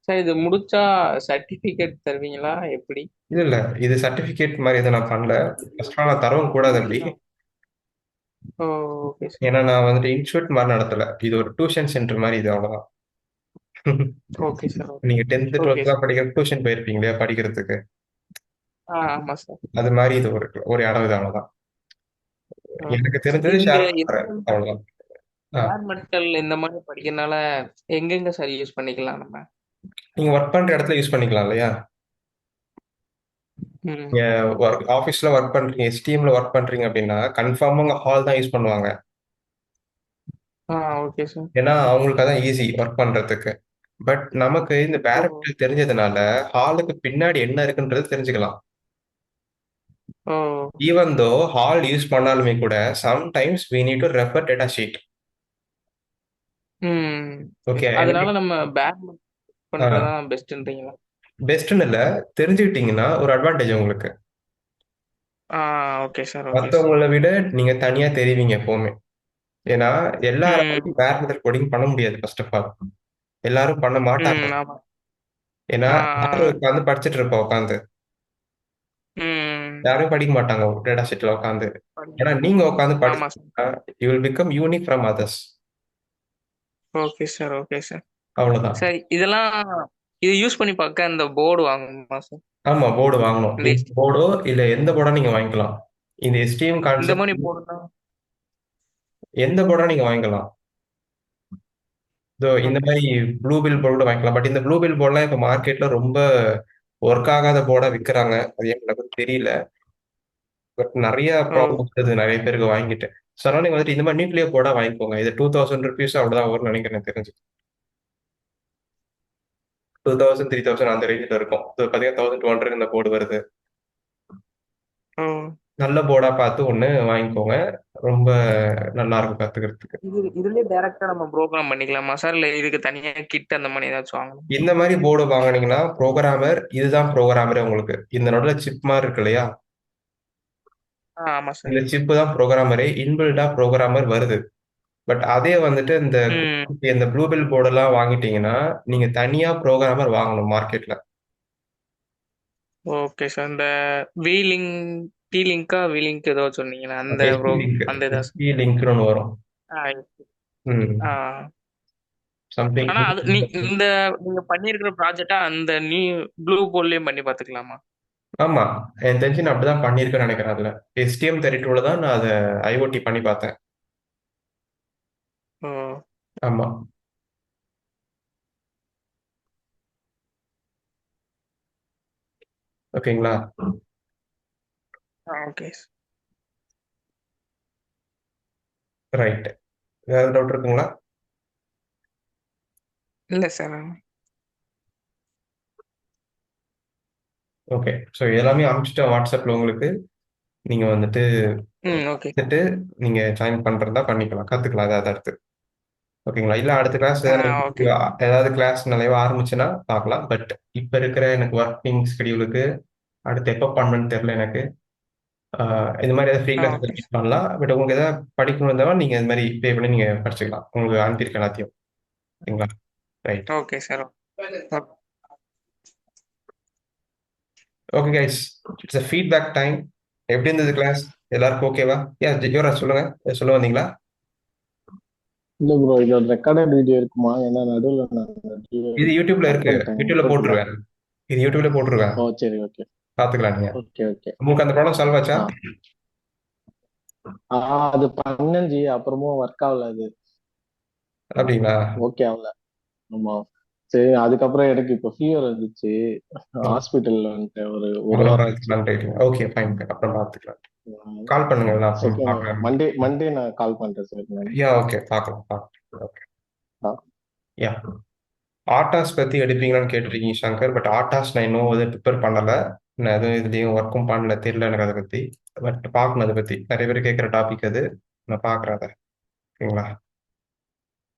Sir இது முடிச்சா சர்டிபிகேட் தருவீங்களா எப்படி? இல்ல இல்ல, இது சர்டிபிகேட் மாதிரி எதுவும் நான் பண்ணல. ஃபர்ஸ்ட் நான் தரவும் கூடாது அப்படி. Okay sir. ஏன்னா நான் வந்துட்டு இன்ஸ்டியூட் மாதிரி நடத்தல, இது ஒரு டியூஷன் சென்டர் மாதிரி, இது அவ்வளவுதான். Okay sir. நீங்க 10th ஓகே 12th சார். படிக்கிற டியூஷன் போயிருப்பீங்க இல்லையா படிக்கிறதுக்கு, ஆமா சார். அது மாதிரி இது ஒரு இடம், இது அவ்வளவுதான். எனக்கு தெரிஞ்சது இந்த ஷேர் பண்றேன், அவ்வளவுதான். என்வாயர்மெண்டல் இந்த மாதிரி படிக்கிறதுனால எங்கெங்க சார் யூஸ் பண்ணிக்கலாம் நம்ம? நீங்க ஒர்க் பண்ற இடத்துல யூஸ் பண்ணிக்கலாம் இல்லையா? நீங்க ஆஃபீஸ்ல ஒர்க் பண்றீங்க, எஸ்டிஎம்ல ஒர்க் பண்றீங்க அப்படின்னா கன்ஃபார்மா உங்க ஹால் தான் யூஸ் பண்ணுவாங்க. Okay sir. ஏன்னா அவங்களுக்கு அதான் ஈஸி ஒர்க் பண்றதுக்கு. பட் நமக்கு இந்த பேரமெண்டல் தெரிஞ்சதுனால ஹாலுக்கு பின்னாடி என்ன இருக்குன்றது தெரிஞ்சுக்கலாம். ஈவன் தோ ஹால் யூஸ் பண்ணாலுமே கூட sometimes we need to refer data sheet. Okay, அதனால நம்ம பேக் பண்றதுதான் பெஸ்ட்ன்றீங்களா? பெஸ்ட்னு இல்ல, தெரிஞ்சுக்கிட்டீங்கன்னா ஒரு அட்வான்டேஜ் உங்களுக்கு. Okay sir. மற்றவங்களை விட நீங்க தனியா தெரிவிங்க எப்பவுமே. ஏன்னா எல்லாரும் பேர் மெத்தட் கோடிங் பண்ண முடியாது. ஃபர்ஸ்ட் ஆஃப் ஆல் எல்லாரும் பண்ண மாட்டாங்க. ஆமா. ஏன்னா யாரும் உட்காந்து படிச்சுட்டு இருப்போம் உட்காந்து, யாரும் படிக்க மாட்டாங்க டேட்டா ஷீட்ல உட்காந்து. ஏன்னா நீங்க உட்காந்து படிச்சா you will become unique from others. Okay sir. Okay sir. அவ்வளவுதான். சரி, இதெல்லாம் இது யூஸ் பண்ணி பார்க்க இந்த போர்டு வாங்கணுமா சார்? ஆமா, போர்டு வாங்கணும். போர்டோ இல்ல எந்த போர்டா நீங்க வாங்கிக்கலாம். இந்த எஸ்டிஎம் இந்த கான்செப்ட் மாதிரி போர்டு தான் எந்த போர்டா நீங்க வாங்கிக்கலாம். இந்த மாதிரி ப்ளூ பில் போர்டு வாங்கிக்கலாம். பட் இந்த ப்ளூ பில் போர்ட்லாம் இப்ப மார்க்கெட்ல ரொம்ப ஒர்க் ஆகாத போர்டா விற்கிறாங்க. அது எனக்கு தெரியல. பட் நிறைய ப்ராப்ளம் வருது நிறைய பேருக்கு வாங்கிட்டு. ஸோ அதனால நீங்க வந்துட்டு இந்த மாதிரி நியூக்ளியர் போர்டா வாங்கிக்கோங்க. இது 2000 ருபீஸ் அவ்வளவுதான் வரும்னு நினைக்கிறேன், எனக்கு தெரிஞ்சு 2000 3000 அந்த ரேஞ்சில் இருக்கும். பார்த்தீங்கன்னா 1200 இந்த போர்டு வருது. நல்ல போர்டா பார்த்து ஒண்ணு வாங்கிக்கோங்க, ரொம்ப நல்லா இருக்கும் கத்துக்கிறதுக்கு. இதுலயே டைரக்டா நம்ம ப்ரோக்ராம் பண்ணிக்கலாமா சார், இல்ல இதுக்கு தனியா கிட் அந்த மாதிரி ஏதாச்சும் வாங்கணும்? இந்த மாதிரி போர்டு வாங்குனீங்கன்னா ப்ரோக்ராமர், இதுதான் ப்ரோக்ராமரே உங்களுக்கு. இந்த நடுவில் சிப் மாதிரி இருக்கு இல்லையா, ஆமா சார். இந்த சிப் தான் ப்ரோக்ராமரே. இன்பில்டா ப்ரோக்ராமர் வருது. பட் அதே வந்துட்டு இந்த ப்ளூ பில் போர்டு எல்லாம் வாங்கிட்டீங்கன்னா நீங்க தனியா ப்ரோக்ராமர் வாங்கணும் மார்க்கெட்ல. Okay sir. இந்த வீலிங் வீலிங்க் ஏதோ சொன்னீங்களா, அந்த அந்த இதா லிங்க்னு ஒன்று வரும். சம்திங். ஆனா அது நீங்க பண்ணிருக்கிற ப்ராஜெக்டா அந்த ப்ளூ போர்ட்லயும் பண்ணி பாத்துக்கலாமா? ஆமா, என் தெரிஞ்சு நான் அப்படிதான் பண்ணியிருக்கேன்னு நினைக்கிறேன். அதுல STM32ல தான் நான் அதை ஐஓடி பண்ணி பார்த்தேன். ஆமா. ஓகேங்களா? ஓகே. ரைட். வேற டவுட் இருக்குங்களா? இல்ல சார். ஓகே, ஸோ எல்லாமே அனுப்பிச்சிட்டேன் வாட்ஸ்அப்ல உங்களுக்கு. நீங்க வந்துட்டு நீங்க ஜாயின் பண்றதா பண்ணிக்கலாம், கத்துக்கலாம் ஏதாவது அடுத்து. ஓகேங்களா? இல்ல அடுத்த கிளாஸ் ஏதாவது கிளாஸ் நிறைய ஆரம்பிச்சுன்னா பார்க்கலாம். பட் இப்ப இருக்கிற எனக்கு ஒர்க்கிங் ஸ்கெடியூலுக்கு அடுத்து எப்போ பண்ணணும்னு தெரியல எனக்கு. இந்த மாதிரி ஏதாவது ஃப்ரீ கிளாஸ் பண்ணலாம். பட் உங்களுக்கு ஏதாவது படிக்கணும் இருந்தாலும் நீங்க இந்த மாதிரி பே பண்ணி நீங்க படிச்சுக்கலாம். உங்களுக்கு அனுப்பியிருக்க எல்லாத்தையும். ஓகேங்களா? Right. Okay sir. Okay guys, it's a feedback time. எப்படி இருந்தது கிளாஸ்? எல்லாருக்கும் ஓகேவா? யுவராஜ் சொல்லுங்க, சொல்ல வந்தீங்களா? இல்ல ப்ரோ, இது ரெக்கார்டட் வீடியோ இருக்குமா? ஏன்னா நடுவில் இது யூடியூப்ல இருக்கு, யூடியூப்ல போட்டுருவேன். இது யூடியூப்ல போட்டுருவேன். ஓ சரி, ஓகே, பாத்துக்கலாம் நீங்க. Okay okay. உங்களுக்கு அந்த ப்ராப்ளம் சால்வ் ஆச்சா? அது பண்ணஞ்சி, அப்புறமும் ஒர்க் ஆகல அது. அப்படிங்களா? ஓகே ஆகல. ஆமா. சரி, அதுக்கப்புறம் எனக்கு இப்போ ஃபீவர் வந்துச்சு. ஹாஸ்பிட்டல்ல வந்துட்டேன் ஒரு ஒரு அவ்வளோ வாரம் நேரத்துக்கு ஆச்சு. நன்றி. ஓகே ஃபைன், அப்புறம் பார்த்துக்கலாம். கால் பண்ணுங்க, நான் அப்புறம் செகண்ட் பார்க்கலாம். மண்டே மண்டே நான் கால் பண்றேன் சார் நான். யா ஓகே, பார்க்கலாம் பார்க்கலாம். ஓகே. ஆ. யா, ஆட்டாஸ் பத்தி எடுப்பீங்களான்னு கேட்டிருக்கீங்க சங்கர். பட் ஆட்டாஸ் நான் இன்னும் எதுவும் ப்ரிப்பேர் பண்ணல. நான் எதுவும் இதுலயும் ஒர்க்கும் பண்ணல, தெரியல எனக்கு அதை பத்தி. பட் பார்க்கணும், அதை பத்தி நிறைய பேர் கேட்குற டாபிக் அது. நான் பார்க்குறேன் அதை. ஓகேங்களா,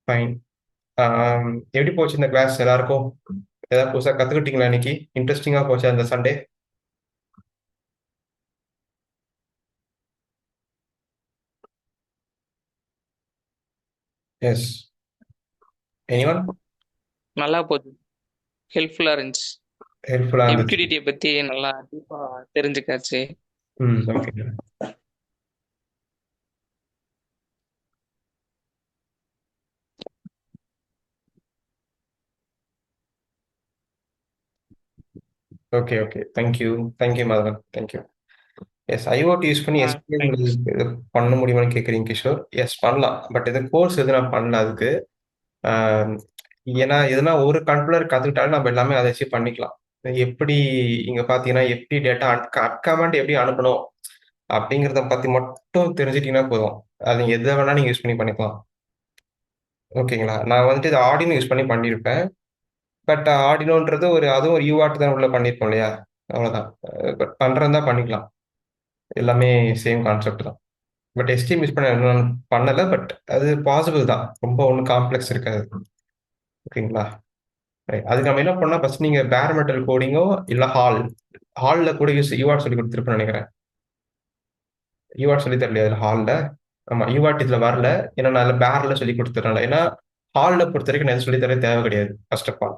ஃபைன். எப்படி போச்சு இந்த கிளாஸ் எல்லாருக்கும்? ஏதாவது புதுசாக கத்துக்கிட்டீங்களா இன்னைக்கு? இன்ட்ரெஸ்டிங்கா போச்சு அந்த சண்டே? S, anyone? நல்லா போகுது. ஹெல்ப்ஃபுல்லா இருந்துச்சு. ஹெல்ப்ஃபுல்லா இருந்துச்சு. எம்கியூடிடியை பத்தி நல்லா டீப்பா தெரிஞ்சுக்காச்சு. Hmm, okay. Okay okay, thank you. Thank you Madhavan, thank you. Yes, IoT use பண்ணி எஸ்பிஐ தேங்க்ஸ். பண்ண முடியுமான்னு கேட்குறீங்க கிஷோர். எஸ் பண்ணலாம், பட் இது கோர்ஸ் எது நான் பண்ணல அதுக்கு. ஆஹ் ஏன்னா எதுனா ஒரு கண்ட்ரோலர் கற்றுக்கிட்டாலும் நம்ம எல்லாமே அதை வச்சு பண்ணிக்கலாம். எப்படி இங்கே பார்த்தீங்கன்னா எப்படி டேட்டா அட்கமெண்ட் எப்படி அனுப்பணும் அப்படிங்கிறத பற்றி மட்டும் தெரிஞ்சிட்டீங்கன்னா போதும். அது எதை வேணா நீங்கள் யூஸ் பண்ணி பண்ணிக்கலாம். ஓகேங்களா, நான் வந்துட்டு இது ஆடினோ யூஸ் பண்ணி பண்ணியிருப்பேன். பட் ஆடினோன்றது அதுவும் ஒரு யூஆர்ட் தான் உள்ள பண்ணியிருப்போம் இல்லையா? அவ்வளோதான். பட் பண்ணுறதா தான் பண்ணிக்கலாம். எல்லாமே சேம் கான்செப்ட் தான். பட் எஸ்டிஎம் யூஸ் பண்ண இன்னும் பண்ணலை. பட் அது பாசிபிள் தான், ரொம்ப ஒன்றும் காம்ப்ளெக்ஸ் இருக்காது. ஓகேங்களா, ரைட். அதுக்கு நம்ம என்ன பண்ணா, ஃபர்ஸ்ட் நீங்க பேர் மெட்டல் கோடிங்கோ இல்ல ஹால்ல கூட யூஆர்ட் சொல்லி கொடுத்துருப்பேன்னு நினைக்கிறேன். யூஆர்ட் சொல்லி தரலையா அதுல ஹால்ல? ஆமா, யூஆர்ட் இதுல வரல. ஏன்னா நான் அதில் பேர்ல சொல்லி கொடுத்துறேன். ஏன்னா ஹால்ல பொறுத்த வரைக்கும் நான் எதுவும் சொல்லி தர தேவை கிடையாது ஃபர்ஸ்ட் ஆஃப் ஆல்.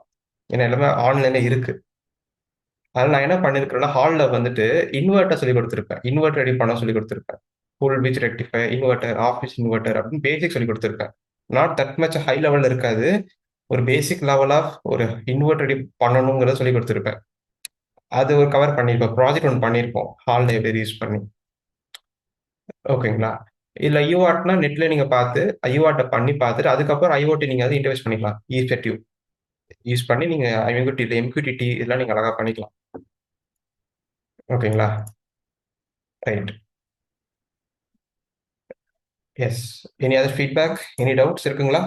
ஏன்னா எல்லாமே ஆன்லைன்ல இருக்கு. அதில் நான் என்ன பண்ணிருக்கிறேன்னா, ஹால்ல வந்துட்டு இன்வெர்ட்டர் சொல்லி கொடுத்துருப்பேன். இன்வெர்ட்டர் ரெடி பண்ண சொல்லி கொடுத்துருப்பேன். Full beach rectify inverter, office inverter அப்படின்னு பேசிக் சொல்லி கொடுத்துருப்பேன். நாட் தட் மச் ஹை லெவல்ல இருக்காது. ஒரு பேசிக் லெவல் ஆஃப் ஒரு இன்வெர்ட்டர் ரெடி பண்ணணுங்கிறத சொல்லி கொடுத்துருப்பேன். அது ஒரு கவர் பண்ணியிருப்போம், ப்ராஜெக்ட் ஒன்று பண்ணியிருப்போம் ஹால் லைப்ரரி யூஸ் பண்ணி. ஓகேங்களா, இல்லை யூஆர்ட்னா நெட்ல நீங்க பார்த்து யூஆர்ட்டை பண்ணி பார்த்துட்டு அதுக்கப்புறம் ஐஓடி நீங்க அதை இன்டர்வேஸ் பண்ணிக்கலாம். இஃபெக்டிவ் யூஸ் பண்ணி நீங்க எம்கியூடிடி இதெல்லாம் நீங்க அழகா பண்ணிக்கலாம். ஓகேங்களா, right. Yes, any other feedback, any doubts இருக்குங்களா?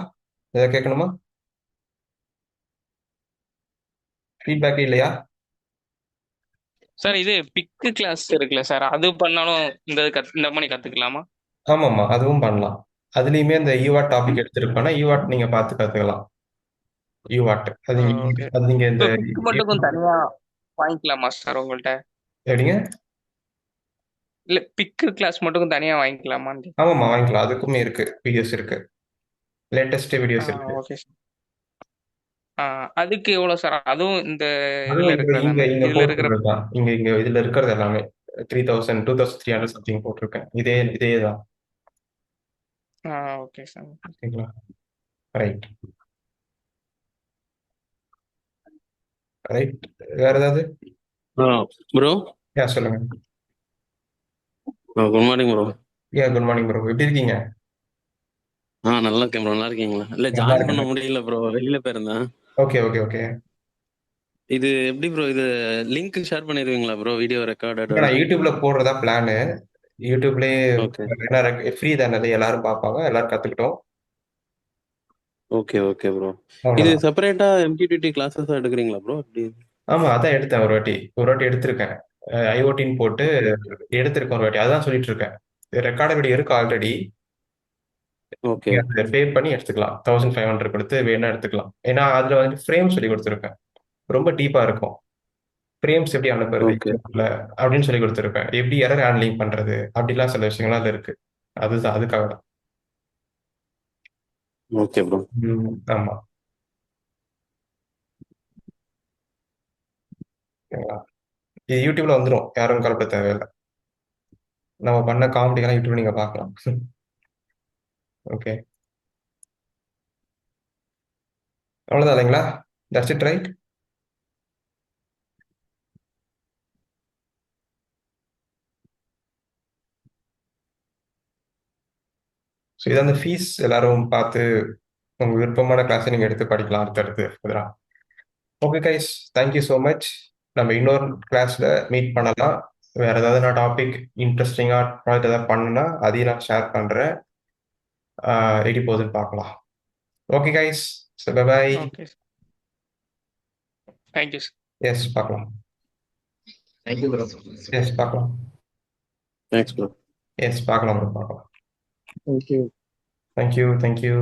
ஏதாவது கேட்கணுமா? ஃபீட்பேக் இல்லையா? சார், இது பிக்கு கிளாஸ் இருக்குல்ல சார், அது பண்ணாலும் இந்த மாதிரி கத்துக்கலாமா? ஆமாம்மா, அதுவும் பண்ணலாம். அதுலேயுமே இந்த யூஆர்ட் டாபிக் எடுத்திருப்பேன்னா யூஆர்ட் நீங்க பார்த்து கற்றுக்கலாம். UART okay. அது நீங்க இந்த இப்போ பிக்கு மட்டும் தனியா வாங்கிக்கலாமா சார் உங்கள்கிட்ட? எப்படிங்க? இல்ல, பிக்கு கிளாஸ் மட்டும் தனியா வாங்கிக்கலாமான்னு. ஆமாம்மா, வாங்கிக்கலாம். அதுக்குமே இருக்கு, வீடியோஸ் இருக்கு, லேட்டஸ்ட் வீடியோஸ் இருக்கு. Okay sir. அதுக்கு எவ்வளவு சார்? அதுவும் இந்த அதுவும் இதுல இங்க இங்க இருக்கிறதானே, இங்க இதுல இருக்கிற. போட்டுருக்கா, இங்க இங்க இதுல இருக்கிறது எல்லாமே 3000 2300 சம்திங் போட்டிருக்கேன். இதே தான். Okay sir. ஓகேங்களா, ரைட். ரைட், வேற ஏதாவது? ப்ரோ, சொல்லுங்க. Good morning bro. Good morning bro, எப்படி இருக்கீங்க? நல்லா இருக்கேன் ப்ரோ. நல்லா இருக்கீங்களா? இல்ல, நல்லா ஜாயின் பண்ண இருக்கேன். முடியல ப்ரோ, வெளியில போயிருந்தேன். Okay okay okay. இது எப்படி ப்ரோ, இது லிங்க் ஷேர் பண்ணிடுவீங்களா ப்ரோ, வீடியோ ரெக்கார்டட்? நான் யூடியூப்ல போடுறதா பிளானு. யூடியூப்லயே ஓகே ஃப்ரீ தானே, எல்லாரும் பார்ப்பாங்க, எல்லாரும் கத்துக்கிட்டோம். Okay okay bro. இது அவ்வளவுதான். செப்பரேட்டா எம்கியூடிடி கிளாஸஸ் எடுக்கிறீங்களா ப்ரோ? அப்படி? ஆமா, அதான் எடுத்தேன் ஒரு வாட்டி எடுத்திருக்கேன். ஐஓடின்னு போட்டு எடுத்திருக்கேன் ஒரு வாட்டி. அதான் சொல்லிட்டு இருக்கேன். ரெக்கார்டு வீடியோ இருக்கு ஆல்ரெடி. ஓகே பே பண்ணி எடுத்துக்கலாம், 1500 கொடுத்து வேணா எடுத்துக்கலாம். ஏன்னா அதுல வந்து ஃப்ரேம் சொல்லி கொடுத்துருப்பேன், ரொம்ப டீப்பா இருக்கும். ஃப்ரேம்ஸ் எப்படி அனுப்புறது ஓகே அப்படின்னு சொல்லி கொடுத்துருப்பேன். எப்படி எரர் ஹேண்ட்லிங் பண்றது அப்படிலாம் சில விஷயங்கள்லாம் அதுல இருக்கு. அதுதான், அதுக்காக தான். Okay bro. ஆமா. ஓகேங்களா, இது யூடியூப்ல வந்துடும், யாரும் கலப்ப தேவையில்லை. நம்ம பண்ண காமெடியெல்லாம் யூடியூப்ல நீங்க பார்க்கலாம். ஓகே, அவ்வளவுதான் இல்லைங்களா? That's it, right? ஸோ இதை அந்த ஃபீஸ் எல்லாரும் பார்த்து உங்க விருப்பமான கிளாஸை நீங்க எடுத்து படிக்கலாம் அடுத்தடுத்து. Okay guys, thank you so much. நம்ம இன்னொரு கிளாஸ்ல மீட் பண்ணலாம். வேற ஏதாவது நான் டாபிக் இன்ட்ரெஸ்டிங்கா ப்ராஜெக்ட் ஏதாவது பண்ணுனா அதையும் நான் ஷேர் பண்றேன். எப்படி போகுதுன்னு பார்க்கலாம். Okay guys, bye bye. Okay, thank you. Yes, பார்க்கலாம். Thank you bro. எஸ், பார்க்கலாம். Thanks bro. எஸ், பார்க்கலாம் ப்ரோ, பார்க்கலாம். தேங்க்யூ. தேங்க்யூ.